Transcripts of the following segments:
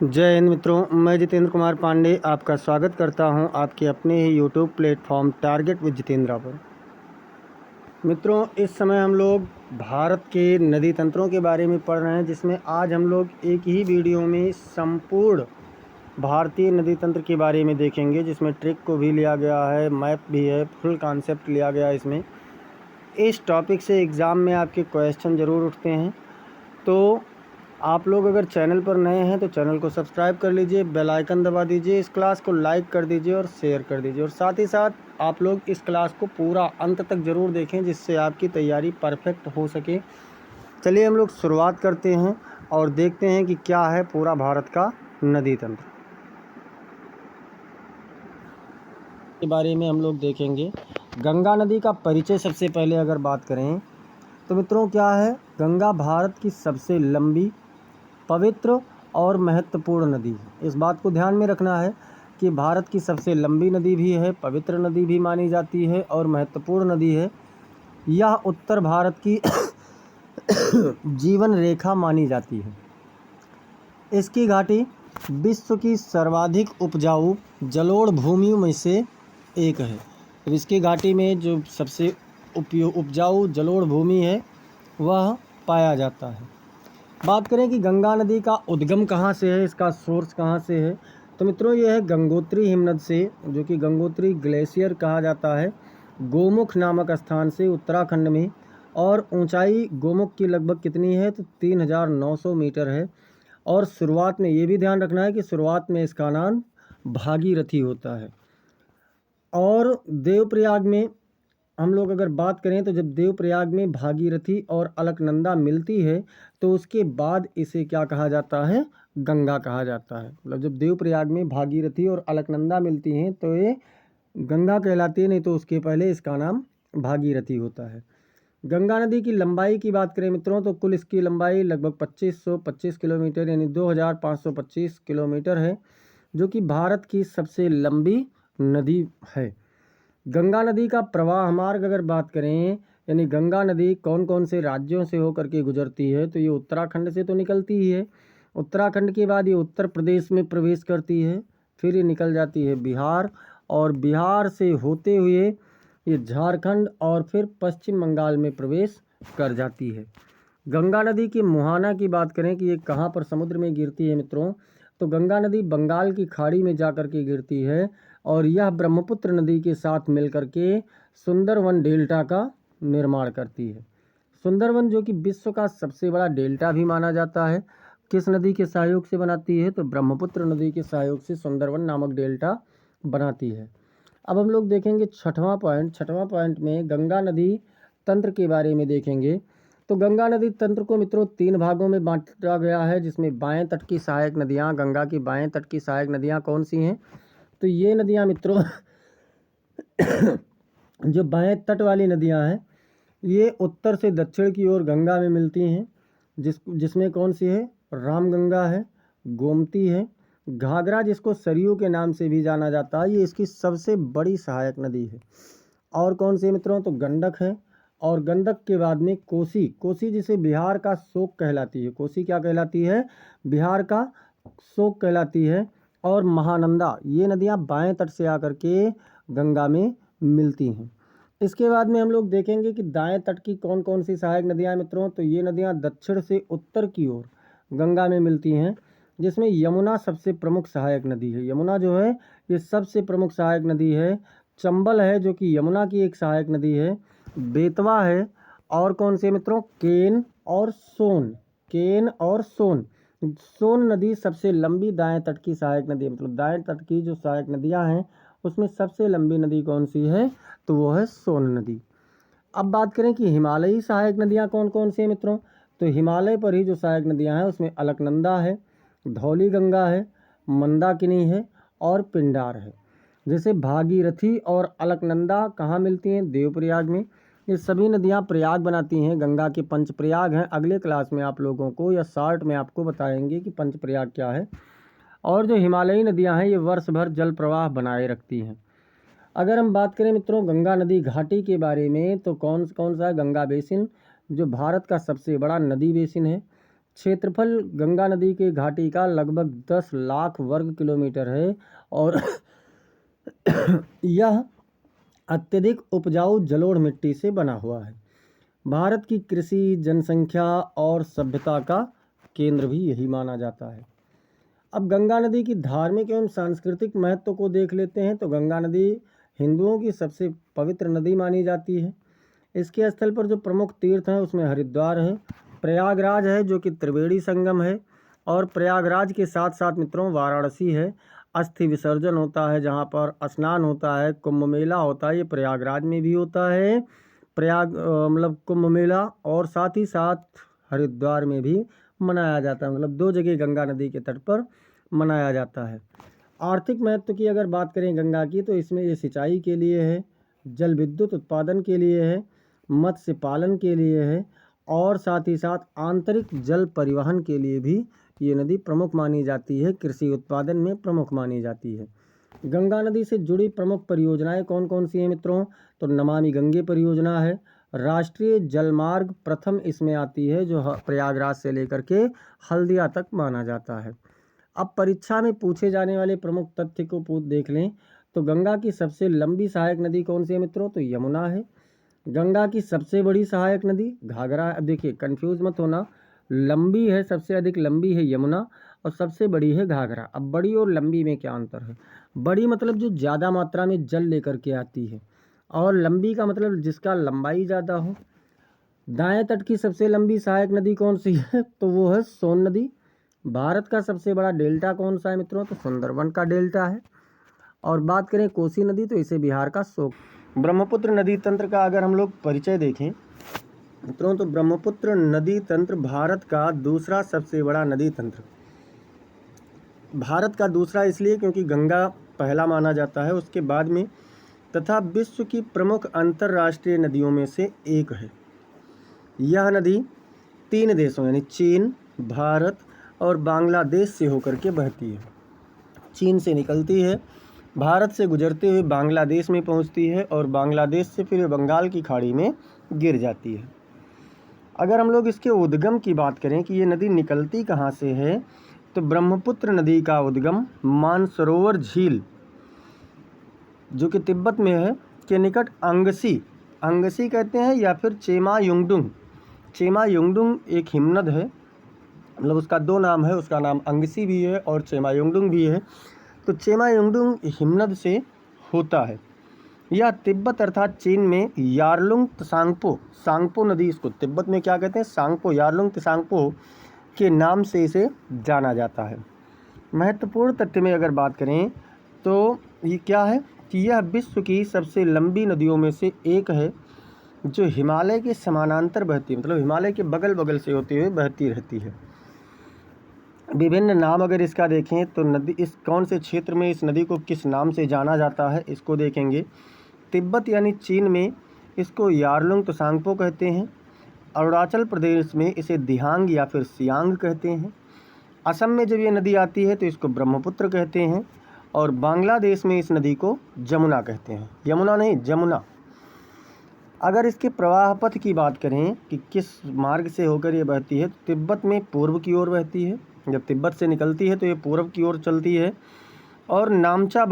जय हिंद मित्रों, मैं जितेंद्र कुमार पांडे आपका स्वागत करता हूं आपके अपने ही YouTube platform target with Jitendra पर। मित्रों, इस समय हम लोग भारत के नदी तंत्रों के बारे में पढ़ रहे हैं, जिसमें आज हम लोग एक ही वीडियो में संपूर्ण भारतीय नदी तंत्र के बारे में देखेंगे, जिसमें ट्रिक को भी लिया गया है, मैप भी है, फुल कॉन्सेप्ट लिया गया है। इसमें इस टॉपिक से एग्ज़ाम में आपके क्वेश्चन ज़रूर उठते हैं। तो आप लोग अगर चैनल पर नए हैं तो चैनल को सब्सक्राइब कर लीजिए, बेल आइकन दबा दीजिए, इस क्लास को लाइक कर दीजिए और शेयर कर दीजिए, और साथ ही साथ आप लोग इस क्लास को पूरा अंत तक ज़रूर देखें, जिससे आपकी तैयारी परफेक्ट हो सके। चलिए हम लोग शुरुआत करते हैं और देखते हैं कि क्या है पूरा भारत का नदी तंत्र के बारे में हम लोग देखेंगे। गंगा नदी का परिचय सबसे पहले अगर बात करें तो मित्रों, क्या है, गंगा भारत की सबसे लंबी, पवित्र और महत्वपूर्ण नदी है। इस बात को ध्यान में रखना है कि भारत की सबसे लंबी नदी भी है, पवित्र नदी भी मानी जाती है और महत्वपूर्ण नदी है। यह उत्तर भारत की जीवन रेखा मानी जाती है। इसकी घाटी विश्व की सर्वाधिक उपजाऊ जलोढ़ भूमियों में से एक है। तो इसकी घाटी में जो सबसे उपजाऊ जलोढ़ भूमि है वह पाया जाता है। बात करें कि गंगा नदी का उद्गम कहाँ से है, इसका सोर्स कहाँ से है, तो मित्रों यह है गंगोत्री हिमनद से, जो कि गंगोत्री ग्लेशियर कहा जाता है, गोमुख नामक स्थान से उत्तराखंड में। और ऊंचाई गोमुख की लगभग कितनी है, तो 3900 मीटर है। और शुरुआत में ये भी ध्यान रखना है कि शुरुआत में इसका नाम भागीरथी होता है। और देवप्रयाग में हम लोग अगर बात करें तो जब देवप्रयाग में भागीरथी और अलकनंदा मिलती है तो उसके बाद इसे क्या कहा जाता है, गंगा कहा जाता है। मतलब जब देवप्रयाग में भागीरथी और अलकनंदा मिलती हैं तो ये गंगा कहलाती है, नहीं तो उसके पहले इसका नाम भागीरथी होता है। गंगा नदी की लंबाई की बात करें मित्रों, तो कुल इसकी लंबाई लगभग 2525 किलोमीटर यानी 2525 किलोमीटर है, जो कि भारत की सबसे लंबी नदी है। गंगा नदी का प्रवाह मार्ग अगर बात करें, यानी गंगा नदी कौन कौन से राज्यों से होकर के गुजरती है, तो ये उत्तराखंड से तो निकलती ही है। उत्तराखंड के बाद ये उत्तर प्रदेश में प्रवेश करती है, फिर ये निकल जाती है बिहार, और बिहार से होते हुए ये झारखंड और फिर पश्चिम बंगाल में प्रवेश कर जाती है। गंगा नदी के मुहाना की बात करें कि ये कहाँ पर समुद्र में गिरती है मित्रों, तो गंगा नदी बंगाल की खाड़ी में जाकर के गिरती है, और यह ब्रह्मपुत्र नदी के साथ मिलकर के सुंदरवन डेल्टा का निर्माण करती है। सुंदरवन जो कि विश्व का सबसे बड़ा डेल्टा भी माना जाता है, किस नदी के सहयोग से बनाती है, तो ब्रह्मपुत्र नदी के सहयोग से सुंदरवन नामक डेल्टा बनाती है। अब हम लोग देखेंगे छठवां पॉइंट में गंगा नदी तंत्र के बारे में देखेंगे। तो गंगा नदी तंत्र को मित्रों 3 भागों में बांटा गया है, जिसमें बाएं तट की सहायक नदियां, गंगा की बाएं तट की सहायक नदियां कौन सी हैं, तो ये नदियां मित्रों जो बाएं तट वाली नदियां हैं ये उत्तर से दक्षिण की ओर गंगा में मिलती हैं, जिसमें कौन सी है, रामगंगा है, गोमती है, घाघरा जिसको सरयू के नाम से भी जाना जाता है, ये इसकी सबसे बड़ी सहायक नदी है। और कौन सी मित्रों, तो गंडक है, और गंडक के बाद में कोसी जिसे बिहार का शोक कहलाती है, कोसी क्या कहलाती है, बिहार का शोक कहलाती है, और महानंदा, ये नदियाँ बाएं तट से आकर के गंगा में मिलती हैं। इसके बाद में हम लोग देखेंगे कि दाएं तट की कौन कौन सी सहायक नदियाँ मित्रों, तो ये नदियाँ दक्षिण से उत्तर की ओर गंगा में मिलती हैं, जिसमें यमुना सबसे प्रमुख सहायक नदी है। यमुना जो है ये सबसे प्रमुख सहायक नदी है। चंबल है जो कि यमुना की एक सहायक नदी है। बेतवा है, और कौन से मित्रों, केन और सोन नदी सबसे लंबी दाएं तट की सहायक नदी है। मतलब दाएं तट की जो सहायक नदियां हैं उसमें सबसे लंबी नदी कौन सी है, तो वो है सोन नदी। अब बात करें कि हिमालयी सहायक नदियां कौन कौन सी हैं मित्रों, तो हिमालय पर ही जो सहायक नदियां हैं उसमें अलकनंदा है, धौली गंगा है, मंदाकिनी है और पिंडार है। जैसे भागीरथी और अलकनंदा कहाँ मिलती हैं, देवप्रयाग में। ये सभी नदियाँ प्रयाग बनाती हैं, गंगा के 5 प्रयाग हैं। अगले क्लास में आप लोगों को या शार्ट में आपको बताएंगे कि 5 प्रयाग क्या है। और जो हिमालयी नदियाँ हैं ये वर्ष भर जल प्रवाह बनाए रखती हैं। अगर हम बात करें मित्रों गंगा नदी घाटी के बारे में, तो कौन कौन सा है, गंगा बेसिन जो भारत का सबसे बड़ा नदी बेसिन है। क्षेत्रफल गंगा नदी के घाटी का लगभग 10 लाख वर्ग किलोमीटर है और यह अत्यधिक उपजाऊ जलोढ़ मिट्टी से बना हुआ है। भारत की कृषि, जनसंख्या और सभ्यता का केंद्र भी यही माना जाता है। अब गंगा नदी की धार्मिक एवं सांस्कृतिक महत्व को देख लेते हैं। तो गंगा नदी हिंदुओं की सबसे पवित्र नदी मानी जाती है। इसके स्थल पर जो प्रमुख तीर्थ हैं उसमें हरिद्वार है, प्रयागराज है जो कि त्रिवेणी संगम है, और प्रयागराज के साथ साथ मित्रों वाराणसी है। अस्थि विसर्जन होता है, जहाँ पर स्नान होता है, कुंभ मेला होता है, ये प्रयागराज में भी होता है। मतलब कुंभ मेला, और साथ ही साथ हरिद्वार में भी मनाया जाता है। मतलब 2 जगह गंगा नदी के तट पर मनाया जाता है। आर्थिक महत्व की अगर बात करें गंगा की, तो इसमें ये सिंचाई के लिए है, जल विद्युत उत्पादन के लिए है, मत्स्य पालन के लिए है, और साथ ही साथ आंतरिक जल परिवहन के लिए भी ये नदी प्रमुख मानी जाती है। कृषि उत्पादन में प्रमुख मानी जाती है। गंगा नदी से जुड़ी प्रमुख परियोजनाएं कौन कौन सी हैं मित्रों? तो नमामि गंगे परियोजना है, राष्ट्रीय जलमार्ग प्रथम इसमें आती है, जो प्रयागराज से लेकर के हल्दिया तक माना जाता है। अब परीक्षा में पूछे जाने वाले प्रमुख तथ्य को देख लें। तो गंगा की सबसे लंबी सहायक नदी कौन सी है मित्रों? तो यमुना है। गंगा की सबसे बड़ी सहायक नदी घाघरा है। अब देखिए कंफ्यूज मत होना, लंबी है, सबसे अधिक लंबी है यमुना और सबसे बड़ी है घाघरा। अब बड़ी और लंबी में क्या अंतर है? बड़ी मतलब जो ज़्यादा मात्रा में जल लेकर के आती है, और लंबी का मतलब जिसका लंबाई ज़्यादा हो। दाएं तट की सबसे लंबी सहायक नदी कौन सी है? तो वो है सोन नदी। भारत का सबसे बड़ा डेल्टा कौन सा है मित्रों? तो सुंदरबन का डेल्टा है। और बात करें कोसी नदी, तो इसे बिहार का शोक। ब्रह्मपुत्र नदी तंत्र का अगर हम लोग परिचय देखें मित्रों, तो ब्रह्मपुत्र नदी तंत्र भारत का दूसरा सबसे बड़ा नदी तंत्र। भारत का दूसरा इसलिए क्योंकि गंगा पहला माना जाता है उसके बाद में, तथा विश्व की प्रमुख अंतर्राष्ट्रीय नदियों में से एक है। यह नदी 3 देशों यानी चीन, भारत और बांग्लादेश से होकर के बहती है। चीन से निकलती है, भारत से गुजरते हुए बांग्लादेश में पहुंचती है, और बांग्लादेश से फिर बंगाल की खाड़ी में गिर जाती है। अगर हम लोग इसके उद्गम की बात करें कि ये नदी निकलती कहाँ से है, तो ब्रह्मपुत्र नदी का उद्गम मानसरोवर झील, जो कि तिब्बत में है, के निकट अंगसी कहते हैं, या फिर चेमा युंगडुंग एक हिमनद है। मतलब उसका 2 नाम है, उसका नाम अंगसी भी है और चेमा युंगडुंग भी है। तो चेमा युंगडुंग हिमनद से होता है। यह तिब्बत अर्थात चीन में यारलुंग सांगपो नदी, इसको तिब्बत में क्या कहते हैं? सांगपो, यारलुंग त्सांगपो के नाम से इसे जाना जाता है। महत्वपूर्ण तथ्य में अगर बात करें तो ये क्या है कि यह विश्व की सबसे लंबी नदियों में से एक है, जो हिमालय के समानांतर बहती है, मतलब हिमालय के बगल बगल से होते हुए बहती रहती है। विभिन्न नाम अगर इसका देखें तो नदी इस कौन से क्षेत्र में इस नदी को किस नाम से जाना जाता है, इसको देखेंगे। तिब्बत यानी चीन में इसको यारलुंग त्सांगपो कहते हैं। अरुणाचल प्रदेश में इसे दिहांग या फिर सियांग कहते हैं। असम में जब ये नदी आती है तो इसको ब्रह्मपुत्र कहते हैं, और बांग्लादेश में इस नदी को जमुना कहते हैं। यमुना नहीं, जमुना। अगर इसके प्रवाह पथ की बात करें कि किस मार्ग से होकर ये बहती है, तो तिब्बत में पूर्व की ओर बहती है। जब तिब्बत से निकलती है तो ये पूर्व की ओर चलती है, और नामचा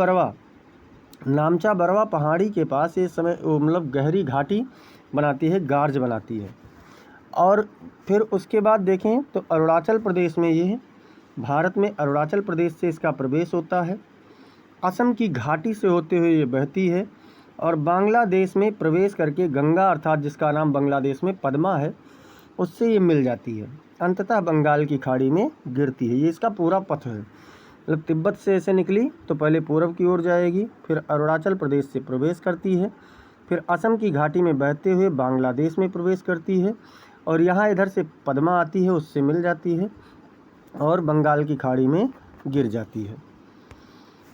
बरवा पहाड़ी के पास ये मतलब गहरी घाटी बनाती है, गार्ज बनाती है। और फिर उसके बाद देखें तो अरुणाचल प्रदेश में ये है, भारत में अरुणाचल प्रदेश से इसका प्रवेश होता है। असम की घाटी से होते हुए ये बहती है, और बांग्लादेश में प्रवेश करके गंगा अर्थात जिसका नाम बांग्लादेश में पद्मा है, उससे ये मिल जाती है। अंततः बंगाल की खाड़ी में गिरती है। ये इसका पूरा पथ है। मतलब तिब्बत से ऐसे निकली तो पहले पूर्व की ओर जाएगी, फिर अरुणाचल प्रदेश से प्रवेश करती है, फिर असम की घाटी में बहते हुए बांग्लादेश में प्रवेश करती है, और यहाँ इधर से पद्मा आती है, उससे मिल जाती है, और बंगाल की खाड़ी में गिर जाती है।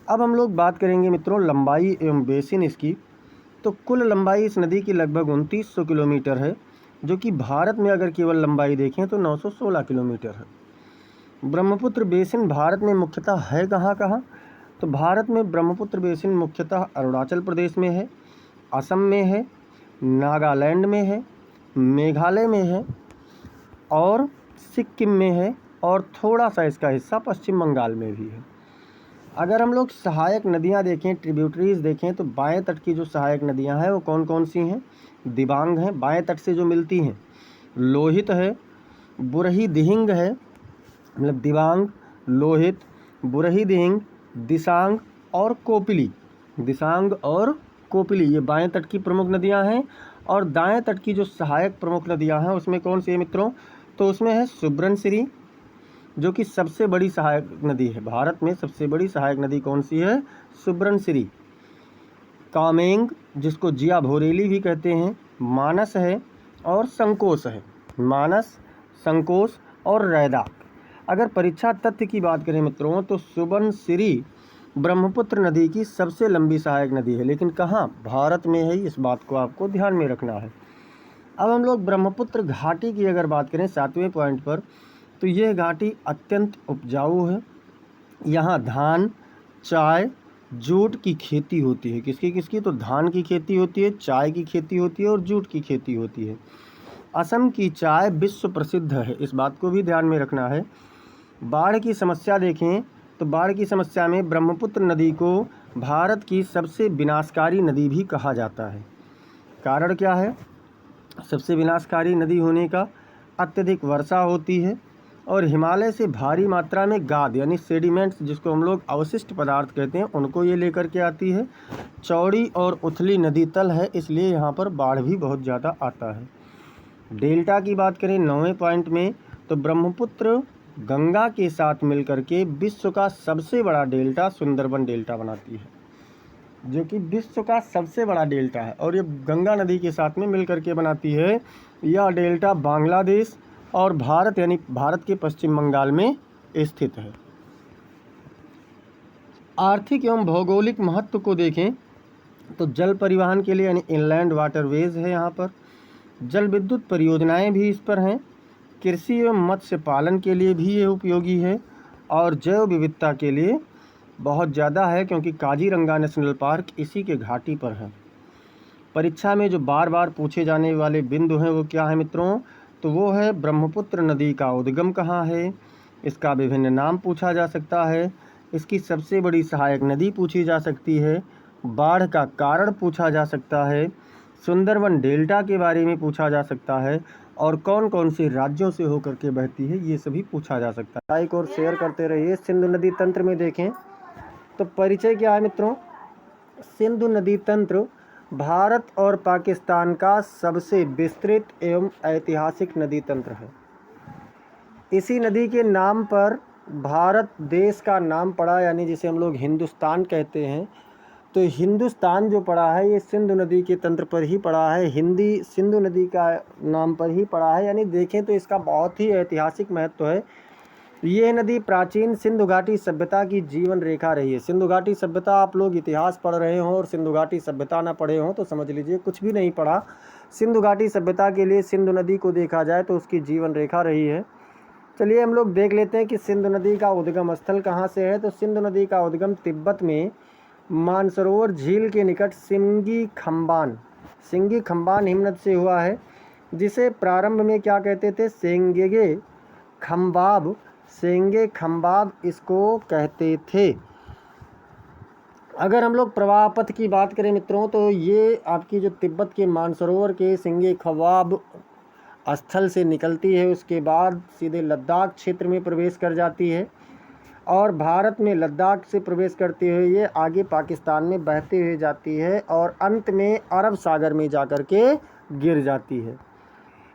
अब हम लोग बात करेंगे मित्रों लंबाई एवं बेसिन इसकी। तो कुल लंबाई इस नदी की लगभग 2900 किलोमीटर है, जो कि भारत में अगर केवल लंबाई देखें तो 916 किलोमीटर है। ब्रह्मपुत्र बेसिन भारत में मुख्यतः है कहाँ? तो भारत में ब्रह्मपुत्र बेसिन मुख्यतः अरुणाचल प्रदेश में है, असम में है, नागालैंड में है, मेघालय में है, और सिक्किम में है और थोड़ा सा इसका हिस्सा पश्चिम बंगाल में भी है। अगर हम लोग सहायक नदियां देखें, ट्रिब्यूटरीज देखें, तो बाएं तट की जो सहायक नदियां हैं वो कौन कौन सी हैं? दिबांग हैं, बाएं तट से जो मिलती हैं। लोहित है, बुरही दिहिंग है, मतलब दिबांग, लोहित, बुरही दिहिंग, दिसांग और कोपिली। दिसांग और कोपिली ये बाएं तट की प्रमुख नदियां हैं। और दाएं तट की जो सहायक प्रमुख नदियां हैं उसमें कौन सी है मित्रों? तो उसमें है सुब्रनसिरी, जो कि सबसे बड़ी सहायक नदी है। भारत में सबसे बड़ी सहायक नदी कौन सी है? सुब्रनसिरी। कामेंग, जिसको जिया भोरेली भी कहते हैं, मानस है और संकोश है। मानस, संकोश और रैदाक। अगर परीक्षा तथ्य की बात करें मित्रों, तो सुबनसिरी ब्रह्मपुत्र नदी की सबसे लंबी सहायक नदी है, लेकिन कहाँ? भारत में है। इस बात को आपको ध्यान में रखना है। अब हम लोग ब्रह्मपुत्र घाटी की अगर बात करें 7वें पॉइंट पर, तो यह घाटी अत्यंत उपजाऊ है। यहाँ धान, चाय, जूट की खेती होती है। किसकी किसकी? तो धान की खेती होती है, चाय की खेती होती है और जूट की खेती होती है। असम की चाय विश्व प्रसिद्ध है, इस बात को भी ध्यान में रखना है। बाढ़ की समस्या देखें तो बाढ़ की समस्या में ब्रह्मपुत्र नदी को भारत की सबसे विनाशकारी नदी भी कहा जाता है। कारण क्या है सबसे विनाशकारी नदी होने का? अत्यधिक वर्षा होती है और हिमालय से भारी मात्रा में गाद यानी सेडिमेंट्स, जिसको हम लोग अवशिष्ट पदार्थ कहते हैं, उनको ये लेकर के आती है। चौड़ी और उथली नदी तल है, इसलिए यहाँ पर बाढ़ भी बहुत ज़्यादा आता है। डेल्टा की बात करें 9वें पॉइंट में, तो ब्रह्मपुत्र गंगा के साथ मिलकर के विश्व का सबसे बड़ा डेल्टा सुंदरबन डेल्टा बनाती है, जो कि विश्व का सबसे बड़ा डेल्टा है और ये गंगा नदी के साथ में मिलकर के बनाती है। यह डेल्टा बांग्लादेश और भारत यानी भारत के पश्चिम बंगाल में स्थित है। आर्थिक एवं भौगोलिक महत्व को देखें तो जल परिवहन के लिए यानी इनलैंड वाटरवेज है यहाँ पर। जल विद्युत परियोजनाएं भी इस पर हैं। कृषि एवं मत्स्य पालन के लिए भी ये उपयोगी है और जैव विविधता के लिए बहुत ज़्यादा है, क्योंकि काजीरंगा नेशनल पार्क इसी के घाटी पर है। परीक्षा में जो बार बार पूछे जाने वाले बिंदु हैं वो क्या है मित्रों? तो वो है ब्रह्मपुत्र नदी का उद्गम कहाँ है, इसका विभिन्न नाम पूछा जा सकता है, इसकी सबसे बड़ी सहायक नदी पूछी जा सकती है, बाढ़ का कारण पूछा जा सकता है, सुंदरबन डेल्टा के बारे में पूछा जा सकता है और कौन कौन से राज्यों से होकर के बहती है ये सभी पूछा जा सकता है। लाइक और शेयर करते रहिए। सिंधु नदी तंत्र में देखें तो परिचय क्या है मित्रों? सिंधु नदी तंत्र भारत और पाकिस्तान का सबसे विस्तृत एवं ऐतिहासिक नदी तंत्र है। इसी नदी के नाम पर भारत देश का नाम पड़ा, यानी जिसे हम लोग हिंदुस्तान कहते हैं। तो हिंदुस्तान जो पड़ा है ये सिंधु नदी के तंत्र पर ही पड़ा है, हिंदी सिंधु नदी का नाम पर ही पड़ा है। यानी देखें तो इसका बहुत ही ऐतिहासिक महत्व है। ये नदी प्राचीन सिंधु घाटी सभ्यता की जीवन रेखा रही है। सिंधु घाटी सभ्यता आप लोग इतिहास पढ़ रहे हों और सिंधु घाटी सभ्यता ना पढ़े हों तो समझ लीजिए कुछ भी नहीं पढ़ा। सिंधु घाटी सभ्यता के लिए सिंधु नदी को देखा जाए तो उसकी जीवन रेखा रही है। चलिए हम लोग देख लेते हैं कि सिंधु नदी का उद्गम स्थल कहाँ से है। तो सिंधु नदी का उद्गम तिब्बत में मानसरोवर झील के निकट सिंगी खम्बान हिमनद से हुआ है, जिसे प्रारंभ में क्या कहते थे? सेंगे खम्बाब इसको कहते थे। अगर हम लोग प्रवाह पथ की बात करें मित्रों, तो ये आपकी जो तिब्बत के मानसरोवर के सिंगे खवाब स्थल से निकलती है, उसके बाद सीधे लद्दाख क्षेत्र में प्रवेश कर जाती है और भारत में लद्दाख से प्रवेश करते हुए ये आगे पाकिस्तान में बहते हुए जाती है और अंत में अरब सागर में जाकर के गिर जाती है।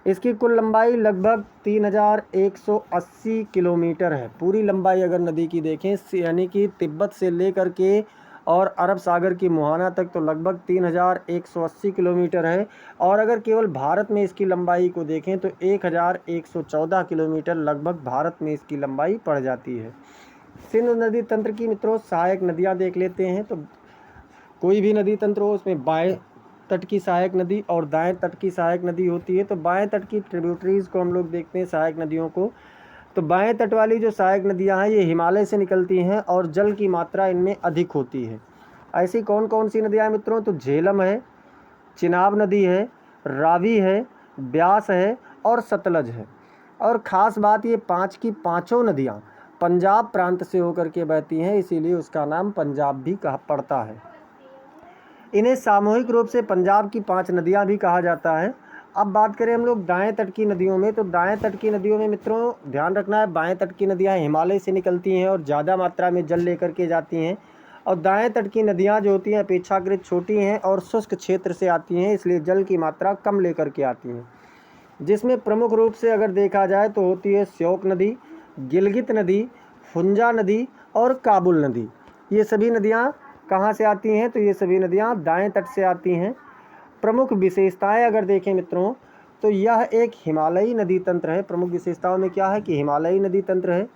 इसकी कुल लंबाई लगभग 3180 किलोमीटर है। पूरी लंबाई अगर नदी की देखें, यानी कि तिब्बत से लेकर के और अरब सागर की मुहाना तक तो लगभग 3180 किलोमीटर है। और अगर केवल भारत में इसकी लंबाई को देखें तो 1114 किलोमीटर लगभग भारत में इसकी लंबाई पड़ जाती है। सिंधु नदी तंत्र की मित्रों सहायक नदियाँ देख लेते हैं। तो कोई भी नदी तंत्र हो उसमें बाएं तट की सहायक नदी और दाएं तट की सहायक नदी होती है। तो बाएं तट की ट्रिब्यूटरीज को हम लोग देखते हैं सहायक नदियों को। तो बाएं तट वाली जो सहायक नदियां हैं ये हिमालय से निकलती हैं और जल की मात्रा इनमें अधिक होती है। ऐसी कौन कौन सी नदियां हैं मित्रों? तो झेलम है, चिनाब नदी है, रावी है, ब्यास है और सतलज है। और ख़ास बात ये 5 की पाँचों नदियाँ पंजाब प्रांत से होकर के बहती हैं, इसीलिए उसका नाम पंजाब भी कहा पड़ता है। इन्हें सामूहिक रूप से पंजाब की 5 नदियाँ भी कहा जाता है। अब बात करें हम लोग दाएं तट की नदियों में, तो दाएं तट की नदियों में मित्रों ध्यान रखना है, बाएं तट की नदियाँ हिमालय से निकलती हैं और ज़्यादा मात्रा में जल लेकर के जाती हैं, और दाएं तट की नदियाँ जो होती हैं अपेक्षाकृत छोटी हैं और शुष्क क्षेत्र से आती हैं, इसलिए जल की मात्रा कम लेकर के आती हैं। जिसमें प्रमुख रूप से अगर देखा जाए तो होती है श्योक नदी, गिलगित नदी, हुंजा नदी और काबुल नदी। ये सभी नदियाँ कहाँ से आती हैं? तो ये सभी नदियाँ दाएं तट से आती हैं। प्रमुख विशेषताएं अगर देखें मित्रों तो यह एक हिमालयी नदी तंत्र है। प्रमुख विशेषताओं में क्या है कि हिमालयी नदी तंत्र है,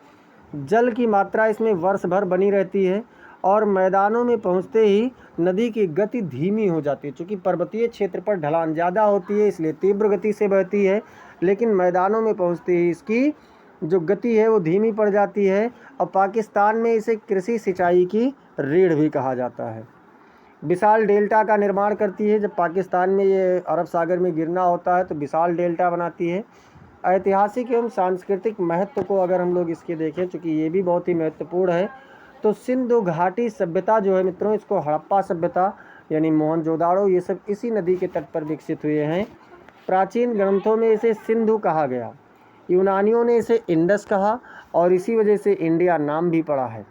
जल की मात्रा इसमें वर्ष भर बनी रहती है और मैदानों में पहुंचते ही नदी की गति धीमी हो जाती है। चूँकि पर्वतीय क्षेत्र पर ढलान ज़्यादा होती है इसलिए तीव्र गति से बहती है, लेकिन मैदानों में पहुंचते ही इसकी जो गति है वो धीमी पड़ जाती है। और पाकिस्तान में इसे कृषि सिंचाई की रीढ़ भी कहा जाता है। विशाल डेल्टा का निर्माण करती है। जब पाकिस्तान में ये अरब सागर में गिरना होता है तो विशाल डेल्टा बनाती है। ऐतिहासिक एवं सांस्कृतिक महत्व को अगर हम लोग इसके देखें, चूँकि ये भी बहुत ही महत्वपूर्ण है, तो सिंधु घाटी सभ्यता जो है मित्रों, इसको हड़प्पा सभ्यता यानी मोहनजोदाड़ो, ये सब इसी नदी के तट पर विकसित हुए हैं। प्राचीन ग्रंथों में इसे सिंधु कहा गया, यूनानियों ने इसे इंडस कहा और इसी वजह से इंडिया नाम भी पड़ा है।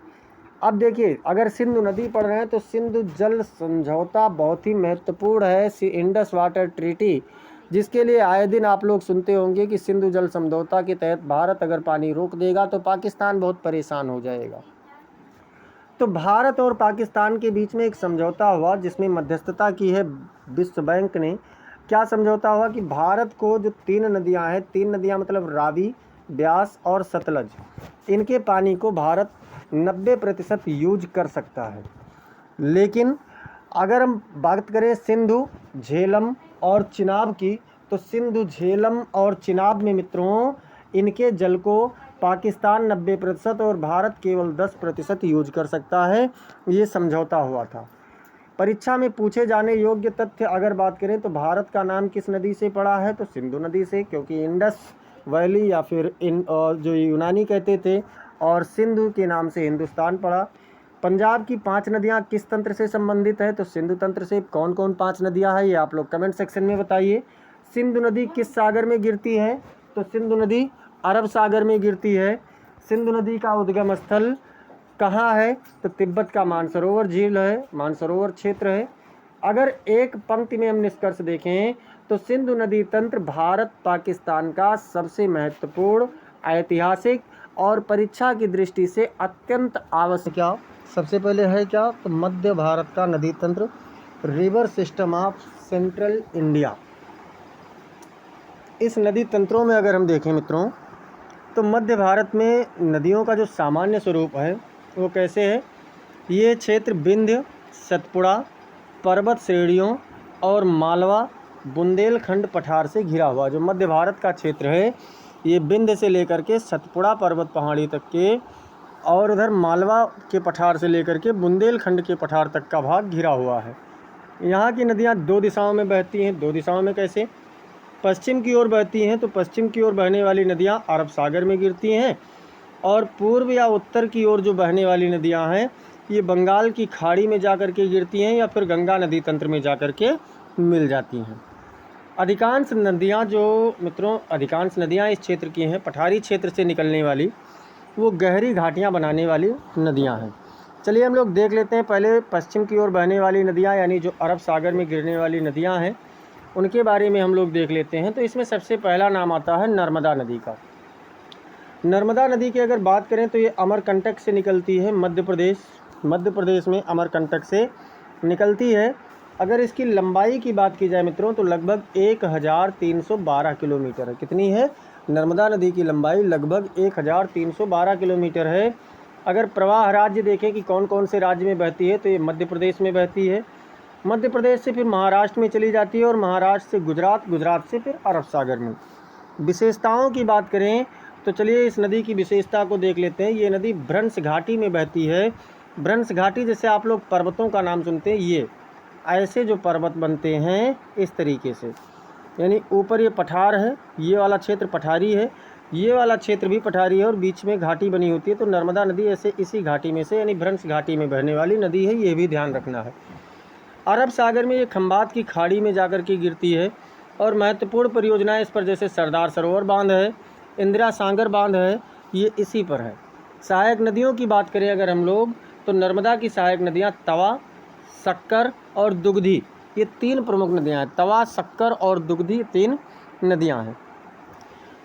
अब देखिए, अगर सिंधु नदी पढ़ रहे हैं तो सिंधु जल समझौता बहुत ही महत्वपूर्ण है, इंडस वाटर ट्रीटी, जिसके लिए आए दिन आप लोग सुनते होंगे कि सिंधु जल समझौता के तहत भारत अगर पानी रोक देगा तो पाकिस्तान बहुत परेशान हो जाएगा। तो भारत और पाकिस्तान के बीच में एक समझौता हुआ जिसमें मध्यस्थता की है विश्व बैंक ने। क्या समझौता हुआ कि भारत को जो 3 नदियां हैं, 3 नदियां मतलब रावी, ब्यास और सतलज, इनके पानी को भारत 90% यूज कर सकता है। लेकिन अगर हम बात करें सिंधु, झेलम और चिनाब की, तो सिंधु, झेलम और चिनाब में मित्रों इनके जल को पाकिस्तान 90% और भारत केवल 10% यूज कर सकता है। ये समझौता हुआ था। परीक्षा में पूछे जाने योग्य तथ्य अगर बात करें तो भारत का नाम किस नदी से पड़ा है? तो सिंधु नदी से, क्योंकि इंडस वैली या फिर जो यूनानी कहते थे, और सिंधु के नाम से हिंदुस्तान पड़ा। पंजाब की 5 नदियां किस तंत्र से संबंधित है? तो सिंधु तंत्र से। कौन कौन 5 नदियां हैं ये आप लोग कमेंट सेक्शन में बताइए। सिंधु नदी किस सागर में गिरती है? तो सिंधु नदी अरब सागर में गिरती है। सिंधु नदी का उद्गम स्थल कहाँ है? तो तिब्बत का मानसरोवर झील है, मानसरोवर क्षेत्र है। अगर एक पंक्ति में हम निष्कर्ष देखें तो सिंधु नदी तंत्र भारत पाकिस्तान का सबसे महत्वपूर्ण, ऐतिहासिक और परीक्षा की दृष्टि से अत्यंत आवश्यक। क्या सबसे पहले है क्या? तो मध्य भारत का नदी तंत्र, river system of central India. इस नदी तंत्रों में अगर हम देखें मित्रों तो मध्य भारत में नदियों का जो सामान्य स्वरूप है वो कैसे है? ये क्षेत्र विंध्य, सतपुड़ा पर्वत श्रेणियों और मालवा बुंदेलखंड पठार से घिरा हुआ। जो मध्य भारत का क्षेत्र है ये विंध्य से लेकर के सतपुड़ा पर्वत पहाड़ी तक के और उधर मालवा के पठार से लेकर के बुंदेलखंड के पठार तक का भाग घिरा हुआ है। यहाँ की नदियाँ 2 दिशाओं में बहती हैं। 2 दिशाओं में कैसे? पश्चिम की ओर बहती हैं तो पश्चिम की ओर बहने वाली नदियाँ अरब सागर में गिरती हैं, और पूर्व या उत्तर की ओर जो बहने वाली नदियाँ हैं ये बंगाल की खाड़ी में जाकर के गिरती हैं या फिर गंगा नदी तंत्र में जाकर के मिल जाती हैं। अधिकांश नदियाँ जो मित्रों, अधिकांश नदियाँ इस क्षेत्र की हैं, पठारी क्षेत्र से निकलने वाली, वो गहरी घाटियाँ बनाने वाली नदियाँ हैं। चलिए हम लोग देख लेते हैं पहले पश्चिम की ओर बहने वाली नदियाँ, यानी जो अरब सागर में गिरने वाली नदियाँ हैं उनके बारे में हम लोग देख लेते हैं। तो इसमें सबसे पहला नाम आता है नर्मदा नदी का। नर्मदा नदी की अगर बात करें तो ये अमरकंटक से निकलती है, मध्य प्रदेश में अमरकंटक से निकलती है। अगर इसकी लंबाई की बात की जाए मित्रों तो लगभग 1312 किलोमीटर है। कितनी है? नर्मदा नदी की लंबाई लगभग 1312 किलोमीटर है। अगर प्रवाह राज्य देखें कि कौन कौन से राज्य में बहती है तो ये मध्य प्रदेश में बहती है, मध्य प्रदेश से फिर महाराष्ट्र में चली जाती है और महाराष्ट्र से गुजरात, गुजरात से फिर अरब सागर में। विशेषताओं की बात करें तो चलिए इस नदी की विशेषता को देख लेते हैं। ये नदी भ्रंश घाटी में बहती है। भ्रंश घाटी जैसे आप लोग पर्वतों का नाम सुनते हैं, ये ऐसे जो पर्वत बनते हैं इस तरीके से, यानी ऊपर ये पठार है, ये वाला क्षेत्र पठारी है, ये वाला क्षेत्र भी पठारी है और बीच में घाटी बनी होती है। तो नर्मदा नदी ऐसे इसी घाटी में से यानी भ्रंश घाटी में बहने वाली नदी है, ये भी ध्यान रखना है। अरब सागर में ये खंबात की खाड़ी में जाकर के गिरती है और महत्वपूर्ण परियोजनाएं इस पर जैसे सरदार सरोवर बांध है, इंदिरा सागर बांध है, ये इसी पर है। सहायक नदियों की बात करें अगर हम लोग, तो नर्मदा की सहायक नदियाँ तवा, शक्कर और दुग्धी, ये 3 प्रमुख नदियाँ हैं। तवा, शक्कर और दुग्धी 3 नदियाँ हैं।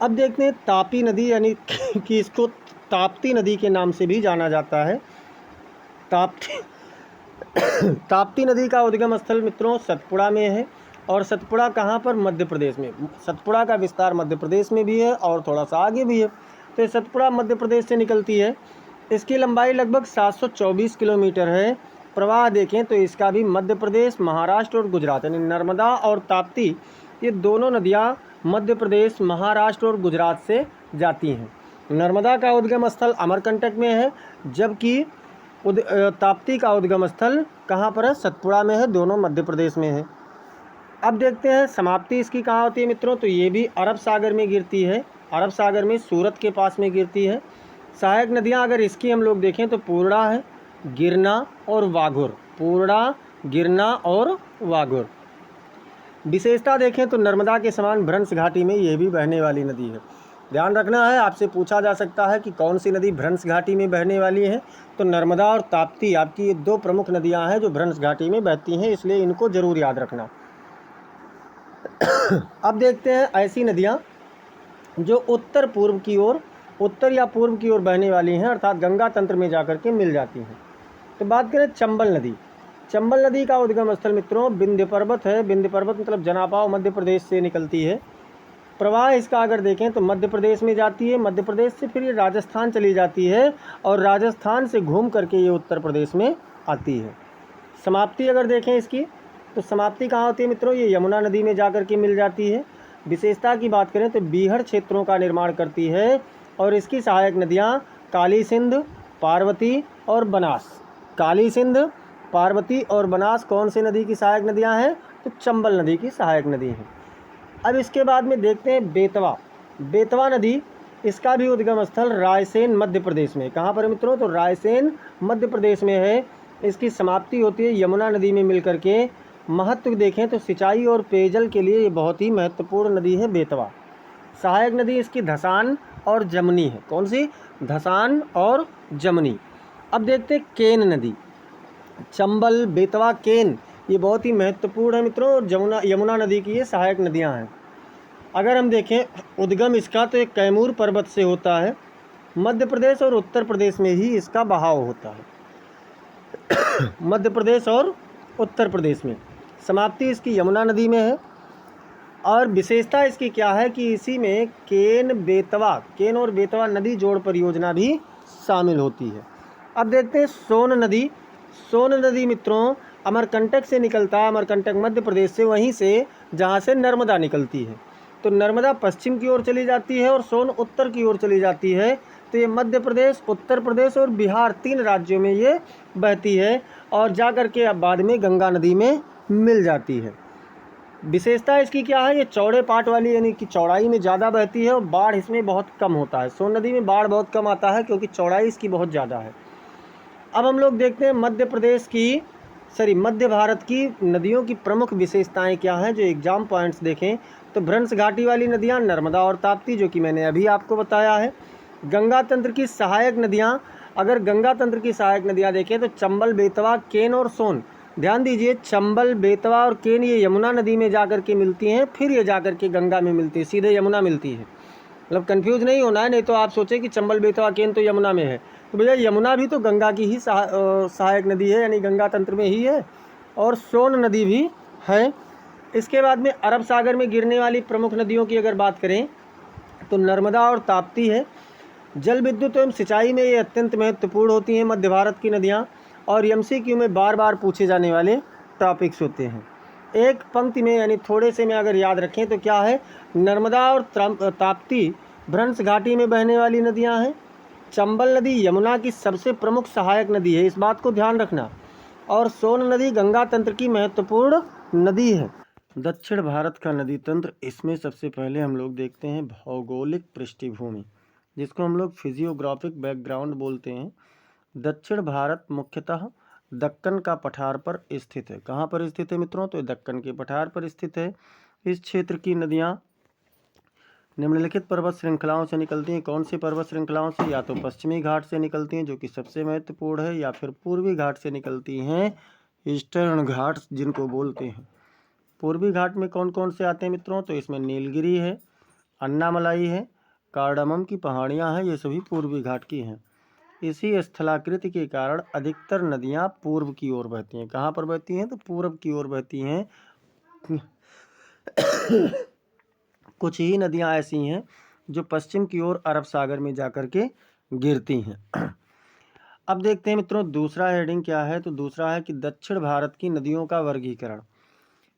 अब देखते हैं तापी नदी, यानी कि इसको ताप्ती नदी के नाम से भी जाना जाता है। ताप्ती नदी का उद्गम स्थल मित्रों सतपुड़ा में है। और सतपुड़ा कहाँ पर? मध्य प्रदेश में। सतपुड़ा का विस्तार मध्य प्रदेश में भी है और थोड़ा सा आगे भी है। तो सतपुड़ा मध्य प्रदेश से निकलती है। इसकी लंबाई लगभग 724 किलोमीटर है। प्रवाह देखें तो इसका भी मध्य प्रदेश, महाराष्ट्र और गुजरात, यानी नर्मदा और ताप्ती ये दोनों नदियाँ मध्य प्रदेश, महाराष्ट्र और गुजरात से जाती हैं। नर्मदा का उद्गम स्थल अमरकंटक में है, जबकि ताप्ती का उद्गम स्थल कहाँ पर है? सतपुड़ा में है, दोनों मध्य प्रदेश में है। अब देखते हैं समाप्ति इसकी कहाँ होती है मित्रों, तो ये भी अरब सागर में गिरती है। अरब सागर में सूरत के पास में गिरती है। सहायक नदियाँ अगर इसकी हम लोग देखें तो पूर्णा है, गिरना और वाघुर। पूर्णा, गिरना और वाघुर। विशेषता देखें तो नर्मदा के समान भ्रंश घाटी में ये भी बहने वाली नदी है। ध्यान रखना है, आपसे पूछा जा सकता है कि कौन सी नदी भ्रंश घाटी में बहने वाली है, तो नर्मदा और ताप्ती आपकी ये 2 प्रमुख नदियां हैं जो भ्रंश घाटी में बहती हैं, इसलिए इनको जरूर याद रखना। अब देखते हैं ऐसी नदियां जो उत्तर पूर्व की ओर, उत्तर या पूर्व की ओर बहने वाली हैं, अर्थात गंगा तंत्र में जाकर के मिल जाती हैं। तो बात करें चंबल नदी। चंबल नदी का उद्गम स्थल मित्रों विंध्य पर्वत है। विंध्य पर्वत मतलब जनापाव मध्य प्रदेश से निकलती है। प्रवाह इसका अगर देखें तो मध्य प्रदेश में जाती है, मध्य प्रदेश से फिर ये राजस्थान चली जाती है और राजस्थान से घूम करके ये उत्तर प्रदेश में आती है। समाप्ति अगर देखें इसकी, तो समाप्ति कहाँ होती है मित्रों? ये यमुना नदी में जाकर के मिल जाती है। विशेषता की बात करें तो बीहड़ क्षेत्रों का निर्माण करती है और इसकी सहायक नदियाँ काली सिंध, पार्वती और बनास। काली सिंध, पार्वती और बनास कौन सी नदी की सहायक नदियाँ हैं? तो चंबल नदी की सहायक नदी हैं। अब इसके बाद में देखते हैं बेतवा। बेतवा नदी, इसका भी उद्गम स्थल रायसेन मध्य प्रदेश में। कहाँ पर मित्रों? तो रायसेन मध्य प्रदेश में है। इसकी समाप्ति होती है यमुना नदी में मिलकर के। महत्व देखें तो सिंचाई और पेयजल के लिए ये बहुत ही महत्वपूर्ण नदी है बेतवा। सहायक नदी इसकी धसान और जमनी है। कौन सी? धसान और जमनी। अब देखते हैं केन नदी। चंबल, बेतवा, केन ये बहुत ही महत्वपूर्ण है मित्रों और यमुना नदी की ये सहायक नदियां हैं। अगर हम देखें उद्गम इसका, तो एक कैमूर पर्वत से होता है। मध्य प्रदेश और उत्तर प्रदेश में ही इसका बहाव होता है। मध्य प्रदेश और उत्तर प्रदेश में। समाप्ति इसकी यमुना नदी में है। और विशेषता इसकी क्या है कि इसी में केन और बेतवा नदी जोड़ परियोजना भी शामिल होती है। अब देखते हैं सोन नदी। सोन नदी मित्रों अमरकंटक से निकलता है। अमरकंटक मध्य प्रदेश से, वहीं से जहाँ से नर्मदा निकलती है। तो नर्मदा पश्चिम की ओर चली जाती है और सोन उत्तर की ओर चली जाती है। तो ये मध्य प्रदेश, उत्तर प्रदेश और बिहार 3 राज्यों में ये बहती है और जा कर के अब बाद में गंगा नदी में मिल जाती है। विशेषता इसकी क्या है? ये चौड़े पाट वाली, यानी कि चौड़ाई में ज़्यादा बहती है और बाढ़ इसमें बहुत कम होता है। सोन नदी में बाढ़ बहुत कम आता है क्योंकि चौड़ाई इसकी बहुत ज़्यादा है। अब हम लोग देखते हैं मध्य भारत की नदियों की प्रमुख विशेषताएं क्या हैं, जो एग्जाम पॉइंट्स देखें तो भ्रंश घाटी वाली नदियां नर्मदा और ताप्ती, जो कि मैंने अभी आपको बताया है। गंगा तंत्र की सहायक नदियां, अगर गंगा तंत्र की सहायक नदियां देखें तो चंबल, बेतवा, केन और सोन। ध्यान दीजिए, चंबल, बेतवा और केन ये यमुना नदी में जाकर के मिलती हैं, फिर ये जाकर के गंगा में मिलती है, सीधे यमुना मिलती है। मतलब कंफ्यूज नहीं होना है, नहीं तो आप सोचें कि चंबल, बेतवा, केन तो यमुना में है। तो भैया यमुना भी तो गंगा की ही सहायक नदी है, यानी गंगा तंत्र में ही है। और सोन नदी भी है। इसके बाद में अरब सागर में गिरने वाली प्रमुख नदियों की अगर बात करें तो नर्मदा और ताप्ती है। जल विद्युत एवं सिंचाई में ये अत्यंत महत्वपूर्ण होती हैं मध्य भारत की नदियाँ, और एमसीक्यू में बार बार पूछे जाने वाले टॉपिक्स होते हैं। एक पंक्ति में यानी थोड़े से में अगर याद रखें तो क्या है? नर्मदा और ताप्ती भ्रंश घाटी में बहने वाली नदियाँ हैं। चंबल नदी यमुना की सबसे प्रमुख सहायक नदी है, इस बात को ध्यान रखना। और सोन नदी गंगा तंत्र की महत्वपूर्ण नदी है। दक्षिण भारत का नदी तंत्र, इसमें सबसे पहले हम लोग देखते हैं भौगोलिक पृष्ठभूमि, जिसको हम लोग फिजियोग्राफिक बैकग्राउंड बोलते हैं। दक्षिण भारत मुख्यतः दक्कन का पठार पर स्थित है। कहाँ पर स्थित है मित्रों? तो दक्कन के पठार पर स्थित है। इस क्षेत्र की नदियाँ निम्नलिखित पर्वत श्रृंखलाओं से निकलती हैं। कौन सी पर्वत श्रृंखलाओं से? या तो पश्चिमी घाट से निकलती हैं, जो कि सबसे महत्वपूर्ण है, या फिर पूर्वी घाट से निकलती हैं, ईस्टर्न घाट जिनको बोलते हैं। पूर्वी घाट में कौन कौन से आते हैं मित्रों? तो इसमें नीलगिरी है, अन्नामलाई है, कार्डमम की पहाड़ियाँ हैं, ये सभी पूर्वी घाट की हैं। इसी स्थलाकृति के कारण अधिकतर नदियाँ पूर्व की ओर बहती हैं। कहाँ पर बहती हैं? तो पूर्व की ओर बहती हैं। कुछ ही नदियाँ ऐसी हैं जो पश्चिम की ओर अरब सागर में जाकर के गिरती हैं। अब देखते हैं मित्रों दूसरा हेडिंग क्या है। तो दूसरा है कि दक्षिण भारत की नदियों का वर्गीकरण।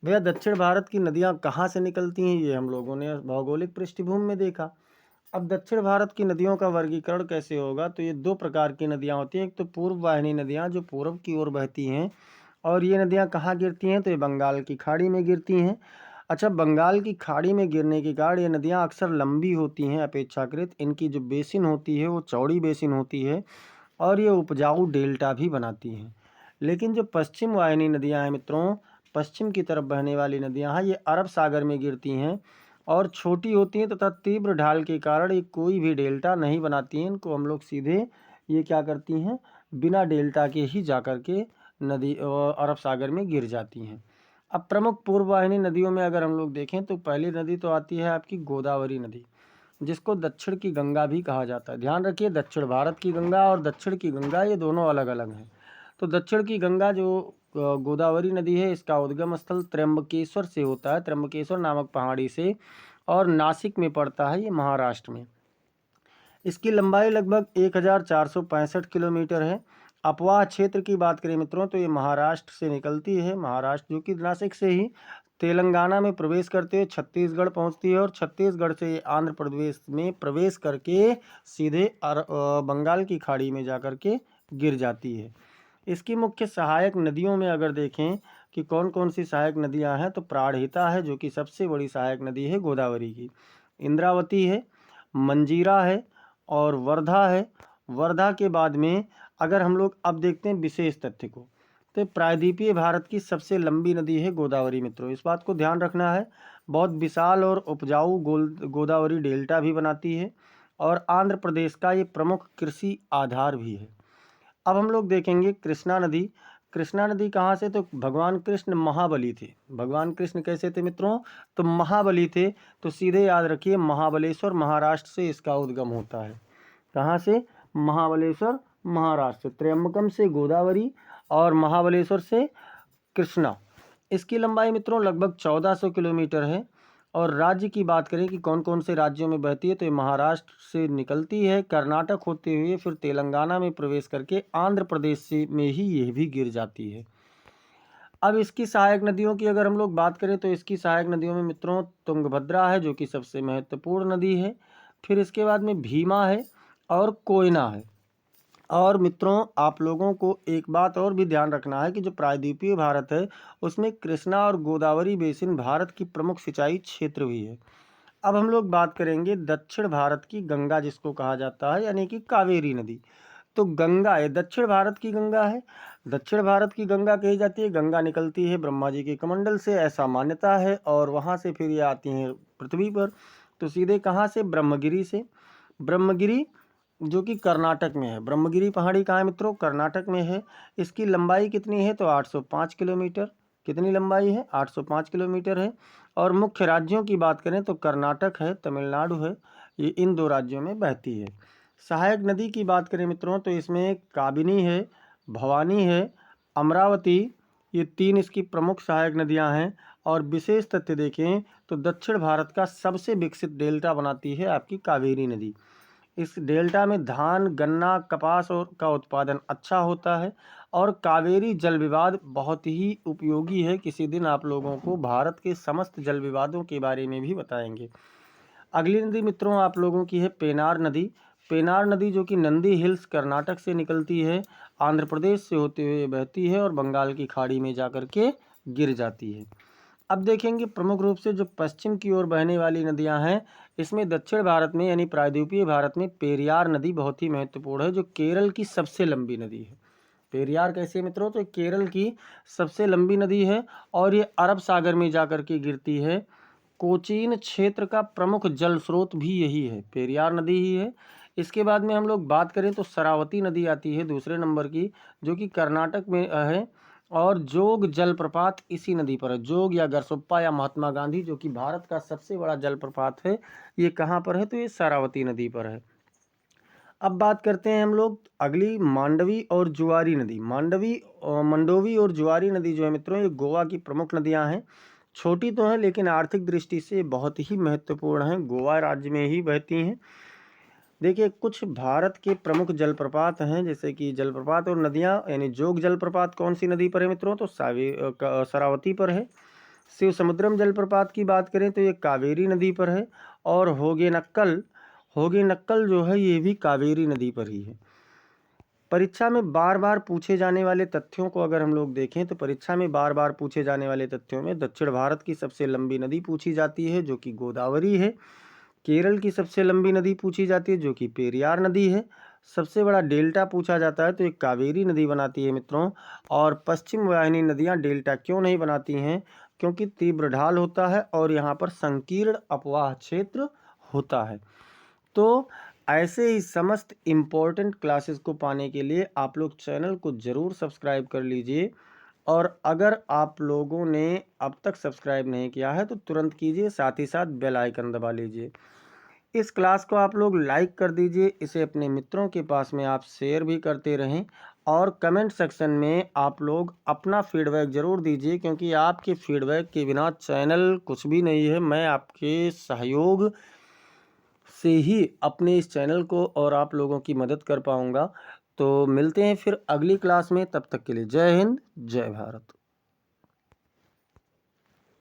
भैया दक्षिण भारत की नदियाँ कहाँ से निकलती हैं, ये हम लोगों ने भौगोलिक पृष्ठभूमि में देखा। अब दक्षिण भारत की नदियों का वर्गीकरण कैसे होगा? तो ये दो प्रकार की नदियाँ होती हैं। एक तो पूर्व वाहिनी नदियाँ जो पूर्व की ओर बहती हैं, और ये नदियाँ कहाँ गिरती हैं? तो ये बंगाल की खाड़ी में गिरती हैं। अच्छा, बंगाल की खाड़ी में गिरने के कारण ये नदियाँ अक्सर लंबी होती हैं अपेक्षाकृत। इनकी जो बेसिन होती है वो चौड़ी बेसिन होती है, और ये उपजाऊ डेल्टा भी बनाती हैं। लेकिन जो पश्चिम वाहिनी नदियाँ हैं मित्रों, पश्चिम की तरफ बहने वाली नदियाँ हैं, ये अरब सागर में गिरती हैं और छोटी होती हैं तथा तीव्र ढाल के कारण ये कोई भी डेल्टा नहीं बनाती हैं। इनको हम लोग सीधे ये क्या करती हैं, बिना डेल्टा के ही जाकर के नदी अरब सागर में गिर जाती हैं। अब प्रमुख पूर्व वाहिनी नदियों में अगर हम लोग देखें तो पहली नदी तो आती है आपकी गोदावरी नदी, जिसको दक्षिण की गंगा भी कहा जाता है। ध्यान रखिए, दक्षिण भारत की गंगा और दक्षिण की गंगा ये दोनों अलग अलग हैं। तो दक्षिण की गंगा जो गोदावरी नदी है, इसका उद्गम स्थल त्र्यंबकेश्वर से होता है, त्र्यंबकेश्वर नामक पहाड़ी से, और नासिक में पड़ता है ये महाराष्ट्र में। इसकी लंबाई लगभग 1465 किलोमीटर है। अपवाह क्षेत्र की बात करें मित्रों तो ये महाराष्ट्र से निकलती है, महाराष्ट्र जो कि नासिक से ही तेलंगाना में प्रवेश करते हुए छत्तीसगढ़ पहुंचती है, और छत्तीसगढ़ से ये आंध्र प्रदेश में प्रवेश करके सीधे बंगाल की खाड़ी में जाकर के गिर जाती है। इसकी मुख्य सहायक नदियों में अगर देखें कि कौन कौन सी सहायक नदियां हैं, तो प्राणहिता है जो कि सबसे बड़ी सहायक नदी है गोदावरी की, इंद्रावती है, मंजीरा है, और वर्धा है। वर्धा के बाद में अगर हम लोग अब देखते हैं विशेष तथ्य को, तो प्रायद्वीपीय भारत की सबसे लंबी नदी है गोदावरी मित्रों, इस बात को ध्यान रखना है। बहुत विशाल और उपजाऊ गोदावरी डेल्टा भी बनाती है, और आंध्र प्रदेश का ये प्रमुख कृषि आधार भी है। अब हम लोग देखेंगे कृष्णा नदी। कृष्णा नदी कहाँ से? तो भगवान कृष्ण महाबली थे। भगवान कृष्ण कैसे थे मित्रों? तो महाबली थे। तो सीधे याद रखिए, महाबलेश्वर महाराष्ट्र से इसका उद्गम होता है। कहाँ से? महाबलेश्वर महाराष्ट्र से। त्र्यंबकम से गोदावरी, और महाबलेश्वर से कृष्णा। इसकी लंबाई मित्रों लगभग 1400 किलोमीटर है। और राज्य की बात करें कि कौन कौन से राज्यों में बहती है, तो ये महाराष्ट्र से निकलती है, कर्नाटक होते हुए फिर तेलंगाना में प्रवेश करके आंध्र प्रदेश से में ही ये भी गिर जाती है। अब इसकी सहायक नदियों की अगर हम लोग बात करें तो इसकी सहायक नदियों में मित्रों तुंगभद्रा है जो कि सबसे महत्वपूर्ण नदी है, फिर इसके बाद में भीमा है और कोयना है। और मित्रों आप लोगों को एक बात और भी ध्यान रखना है कि जो प्रायद्वीपीय भारत है उसमें कृष्णा और गोदावरी बेसिन भारत की प्रमुख सिंचाई क्षेत्र भी है। अब हम लोग बात करेंगे दक्षिण भारत की गंगा जिसको कहा जाता है, यानी कि कावेरी नदी। तो गंगा है, दक्षिण भारत की गंगा है, दक्षिण भारत की गंगा कही जाती है। गंगा निकलती है ब्रह्मा जी के कमंडल से, ऐसा मान्यता है, और वहाँ से फिर ये आती हैं पृथ्वी पर। तो सीधे कहाँ से? ब्रह्मगिरी से। ब्रह्मगिरी जो कि कर्नाटक में है। ब्रह्मगिरी पहाड़ी कहाँ है मित्रों? कर्नाटक में है। इसकी लंबाई कितनी है? तो 805 किलोमीटर। कितनी लंबाई है? 805 किलोमीटर है। और मुख्य राज्यों की बात करें तो कर्नाटक है, तमिलनाडु है, ये इन दो राज्यों में बहती है। सहायक नदी की बात करें मित्रों तो इसमें काबिनी है, भवानी है, अमरावती, ये तीन इसकी प्रमुख सहायक नदियां हैं। और विशेष तथ्य देखें तो दक्षिण भारत का सबसे विकसित डेल्टा बनाती है आपकी कावेरी नदी। इस डेल्टा में धान, गन्ना, कपास और का उत्पादन अच्छा होता है, और कावेरी जल विवाद बहुत ही उपयोगी है। किसी दिन आप लोगों को भारत के समस्त जल विवादों के बारे में भी बताएंगे। अगली नदी मित्रों आप लोगों की है पेनार नदी। पेनार नदी जो कि नंदी हिल्स कर्नाटक से निकलती है, आंध्र प्रदेश से होते हुए बहती है और बंगाल की खाड़ी में जाकर के गिर जाती है। अब देखेंगे प्रमुख रूप से जो पश्चिम की ओर बहने वाली नदियां हैं, इसमें दक्षिण भारत में यानी प्रायद्वीपीय भारत में पेरियार नदी बहुत ही महत्वपूर्ण है, जो केरल की सबसे लंबी नदी है। पेरियार कैसी है मित्रों? तो केरल की सबसे लंबी नदी है और ये अरब सागर में जाकर के गिरती है। कोचीन क्षेत्र का प्रमुख जल स्रोत भी यही है, पेरियार नदी ही है। इसके बाद में हम लोग बात करें तो शरावती नदी आती है दूसरे नंबर की, जो कि कर्नाटक में है, और जोग जलप्रपात इसी नदी पर है। जोग या गरसोप्पा या महात्मा गांधी, जो कि भारत का सबसे बड़ा जलप्रपात है, ये कहाँ पर है? तो ये शरावती नदी पर है। अब बात करते हैं हम लोग अगली, मांडवी और जुआरी नदी। मंडोवी और जुआरी नदी जो है मित्रों, ये गोवा की प्रमुख नदियां हैं। छोटी तो हैं लेकिन आर्थिक दृष्टि से बहुत ही महत्वपूर्ण हैं, गोवा राज्य में ही बहती हैं। देखिए कुछ भारत के प्रमुख जलप्रपात हैं, जैसे कि जलप्रपात और नदियां, यानी जोग जलप्रपात कौन सी नदी पर है मित्रों? तो शरावती पर है। शिव समुद्रम जलप्रपात की बात करें तो ये कावेरी नदी पर है। और होगेनक्कल जो है ये भी कावेरी नदी पर ही है। परीक्षा में बार बार पूछे जाने वाले तथ्यों को अगर हम लोग देखें तो परीक्षा में बार बार पूछे जाने वाले तथ्यों में दक्षिण भारत की सबसे लंबी नदी पूछी जाती है, जो कि गोदावरी है। केरल की सबसे लंबी नदी पूछी जाती है, जो कि पेरियार नदी है। सबसे बड़ा डेल्टा पूछा जाता है तो ये कावेरी नदी बनाती है मित्रों। और पश्चिम वाहिनी नदियाँ डेल्टा क्यों नहीं बनाती हैं? क्योंकि तीव्र ढाल होता है और यहाँ पर संकीर्ण अपवाह क्षेत्र होता है। तो ऐसे ही समस्त इम्पोर्टेंट क्लासेस को पाने के लिए आप लोग चैनल को ज़रूर सब्सक्राइब कर लीजिए, और अगर आप लोगों ने अब तक सब्सक्राइब नहीं किया है तो तुरंत कीजिए, साथ ही साथ बेल आइकन दबा लीजिए। इस क्लास को आप लोग लाइक कर दीजिए, इसे अपने मित्रों के पास में आप शेयर भी करते रहें, और कमेंट सेक्शन में आप लोग अपना फीडबैक ज़रूर दीजिए, क्योंकि आपके फीडबैक के बिना चैनल कुछ भी नहीं है। मैं आपके सहयोग से ही अपने इस चैनल को और आप लोगों की मदद कर पाऊँगा। तो मिलते हैं फिर अगली क्लास में, तब तक के लिए जय हिंद, जय भारत।